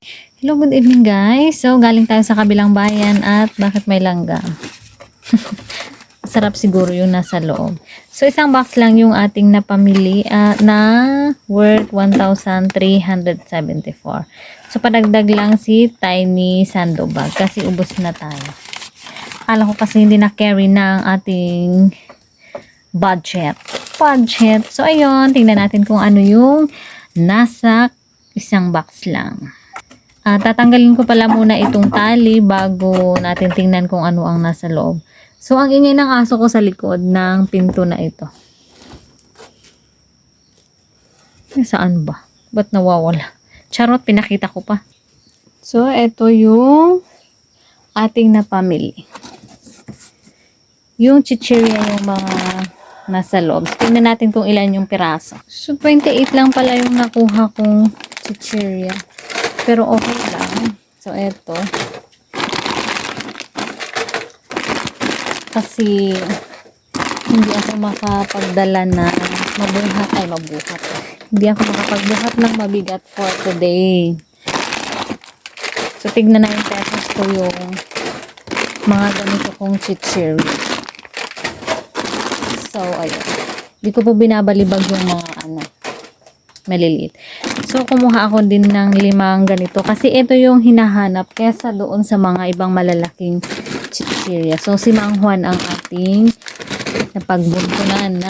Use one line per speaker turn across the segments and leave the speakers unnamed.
Hello, good evening guys. So, galing tayo sa kabilang bayan at bakit may langgam? Sarap siguro yung nasa loob. So, isang box lang yung ating napamili na worth 1,374. So, padagdag lang si Tiny Sandobag kasi ubos na tayo. Akala ko kasi hindi na carry ng ating budget. So, ayun, tingnan natin kung ano yung nasa isang box lang. Tatanggalin ko pala muna itong tali bago natin tingnan kung ano ang nasa loob. So, ang ingay ng aso ko sa likod ng pinto na ito. Saan ba? Ba't nawawala? Charot, pinakita ko pa. So, ito yung ating napamili. Yung chichirya yung mga nasa loob. So, tingnan natin kung ilan yung piraso. So, 28 lang pala yung nakuha kong chichirya. Pero okay lang. So, eto. Kasi, hindi ako makapagdala na mabuhat. Hindi ako makapagbuhat ng mabigat for today. So, tignan na yung pesos ko yung mga ganito kong chichirya. So, ayun. Hindi ko po binabalibag yung mga maliliit. So, kumuha ako din ng 5 ganito. Kasi ito yung hinahanap kesa doon sa mga ibang malalaking chichirya. So, si Mang Juan ang ating napagbuntunan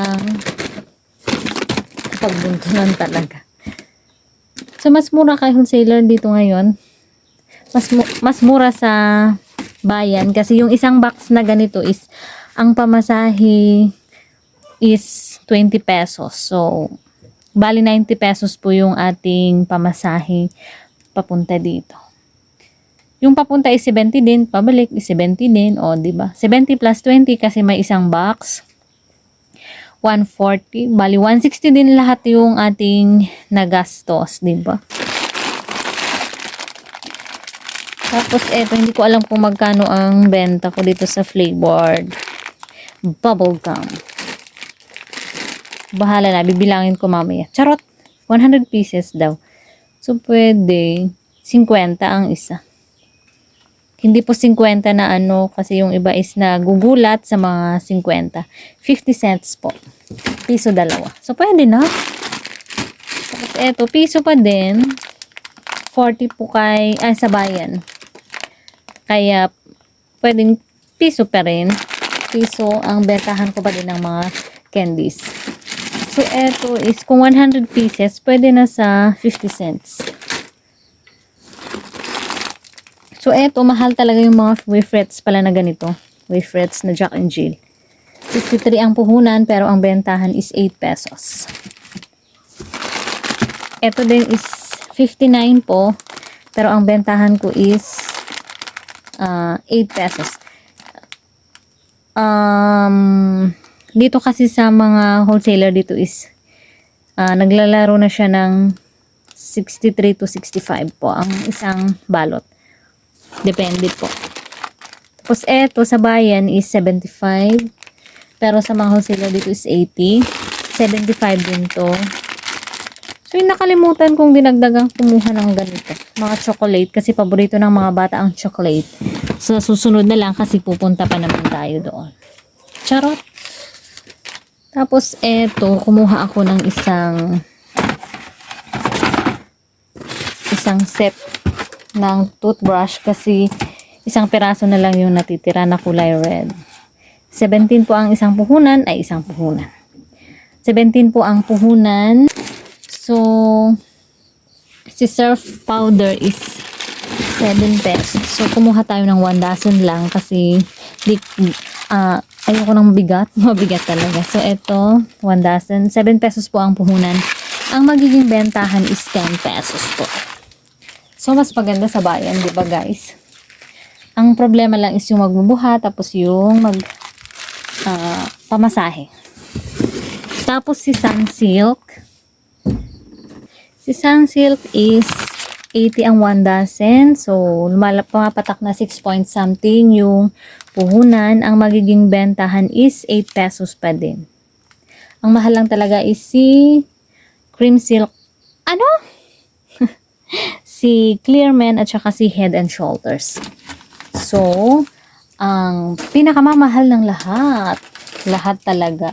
talaga. So, mas mura kay wholesaler dito ngayon. Mas mura sa bayan. Kasi yung isang box na ganito is, ang pamasahe is 20 pesos. So, bali 90 pesos po yung ating pamasahe papunta dito. Yung papunta is 70 din, pabalik is 70 din, o diba? 70 plus 20 kasi may isang box. 140, bali 160 din lahat yung ating nagastos, diba? Tapos eto, hindi ko alam kung magkano ang benta ko dito sa flavored bubblegum. Bahala na, bibilangin ko mamaya. Charot, 100 pieces daw. So, pwede 50 ang isa. Hindi po 50 na kasi yung iba is nagugulat sa mga 50. 50 cents po. Piso dalawa. So, pwede na. Tapos, eto, piso pa din. 40 po sa bayan. Kaya, pwedeng piso pa rin. Piso ang bentahan ko pa din ng mga candies. So, eto is, kung 100 pieces, pwede na sa 50 cents. So, eto, mahal talaga yung mga wafrets pala na ganito. Wafrets na Jack and Jill. 63 ang puhunan, pero ang bentahan is 8 pesos. Eto din is 59 po, pero ang bentahan ko is 8 pesos. Dito kasi sa mga wholesaler dito is naglalaro na siya ng 63 to 65 po ang isang balot. Depende po. Tapos eto sa bayan is 75. Pero sa mga wholesaler dito is 80. 75 din to. So yung nakalimutan kong dinagdagang kumuha ng ganito. Mga chocolate kasi paborito ng mga bata ang chocolate. So susunod na lang kasi pupunta pa naman tayo doon. Charot! Tapos, eto, kumuha ako ng isang set ng toothbrush kasi isang piraso na lang yung natitira na kulay red. 17 po ang isang puhunan. 17 po ang puhunan. So, si surf powder is 7 pesos. So, kumuha tayo ng 1 dozen lang kasi ayoko ng mabigat talaga. So, ito, 1 dozen. 7 pesos po ang puhunan. Ang magiging bentahan is 10 pesos po. So, mas maganda sa bayan, di ba guys? Ang problema lang is yung magbubuhat, tapos yung pamasahe. Tapos si Sunsilk. Si Sunsilk is 80 ang 1 dozen. So, pumapatak na 6 point something yung puhunan. Ang magiging bentahan is 8 pesos pa din. Ang mahal lang talaga is si Cream Silk. si Clearman at saka si Head and Shoulders. So, ang pinakamamahal ng lahat talaga,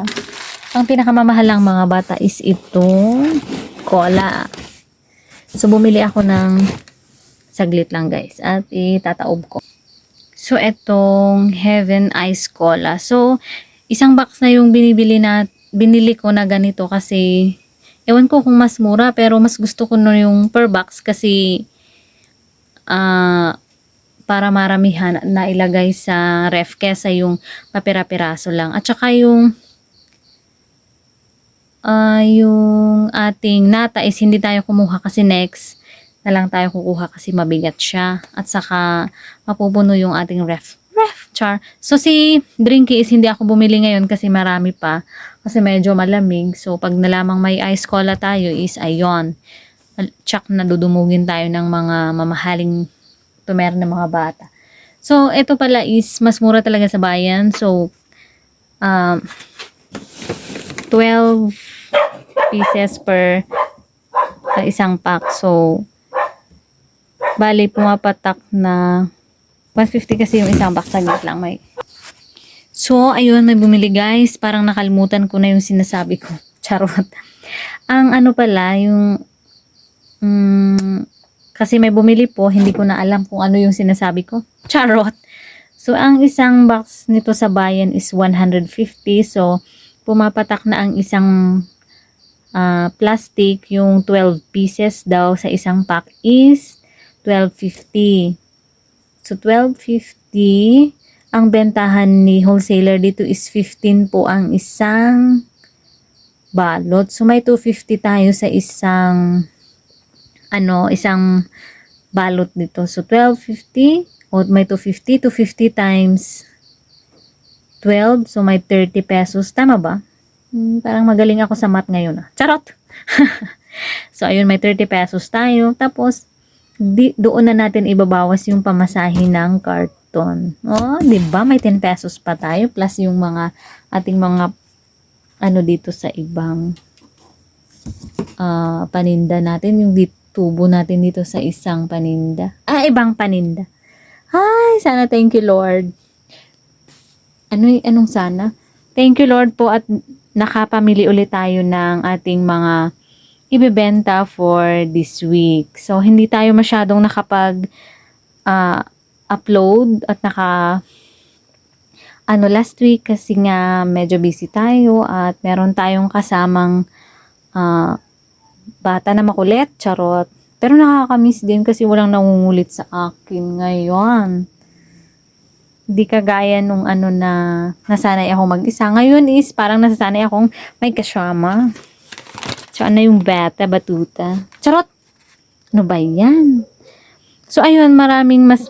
ang pinakamamahal ng mga bata is itong cola. So, bumili ako ng saglit lang guys at itataob ko. So, etong Heaven Ice Cola. So, isang box na yung binili ko na ganito kasi ewan ko kung mas mura pero mas gusto ko no yung per box kasi para maramihan na ilagay sa ref kesa yung papira-piraso lang. At saka yung ating nata is hindi tayo kumuha kasi next na lang tayo kukuha kasi mabigat siya. At saka mapupuno yung ating ref. Char. So si Drinky is hindi ako bumili ngayon kasi marami pa. Kasi medyo malamig. So pag nalamang may ice cola tayo is ayon. Tsak na dudumugin tayo ng mga mamahaling tumer ng mga bata. So ito pala is mas mura talaga sa bayan. So 12 pieces per isang pack. So bali pumapatak na 150 kasi yung isang box. Saglit lang may. So ayun, may bumili guys. Parang nakalimutan ko na yung sinasabi ko. Charot. Ang ano pala yung kasi may bumili po, hindi ko na alam kung ano yung sinasabi ko. Charot. So ang isang box nito sa bayan is 150. So pumapatak na ang isang plastic, yung 12 pieces daw sa isang pack is 12.50. So 12.50, ang bentahan ni wholesaler dito is 15 po ang isang balot. So may 250 tayo sa isang isang balot dito. So 12.50 o may 250, 250 times 12, so may 30 pesos. Tama ba? Parang magaling ako sa math ngayon. Charot! So ayun, may 30 pesos tayo. Tapos doon na natin ibabawas yung pamasahe ng karton. Oh, 'di ba? May 10 pesos pa tayo plus yung mga ating mga dito sa ibang paninda natin, yung tubo natin dito sa isang paninda. Ibang paninda. Ay, sana thank you Lord. Anong sana? Thank you Lord po at nakapamili ulit tayo ng ating mga ibebenta for this week. So, hindi tayo masyadong upload at last week kasi nga medyo busy tayo at meron tayong kasamang bata na makulit, charot. Pero nakakamiss din kasi walang nangungulit sa akin ngayon. Di kagaya nung na nasanay ako mag-isa. Ngayon is parang nasasanay akong may kasama. So, yung batuta. Charot! Ano ba yan? So, ayun, maraming mas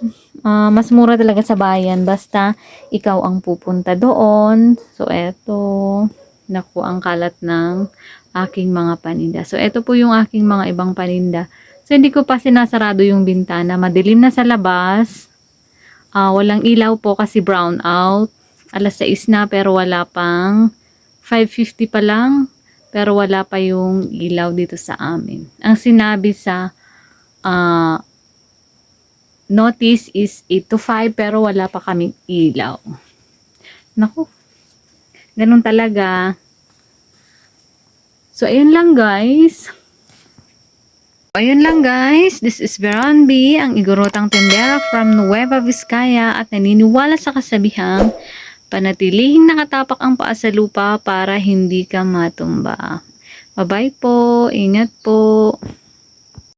mura talaga sa bayan. Basta, ikaw ang pupunta doon. So, eto. Naku, ang kalat ng aking mga paninda. So, eto po yung aking mga ibang paninda. So, hindi ko pa sinasarado yung bintana. Madilim na sa labas. Walang ilaw po kasi brown out. 6:00 na pero wala pang 5:50 pa lang. Pero wala pa yung ilaw dito sa amin. Ang sinabi sa notice is 8 to 5 pero wala pa kaming ilaw. Naku. Ganun talaga. So, ayun lang guys. This is Veron B, ang igorotang tendera from Nueva Vizcaya at naniniwala sa kasabihang panatilihing nakatapak ang paa sa lupa para hindi ka matumba. Bye-bye po. Ingat po.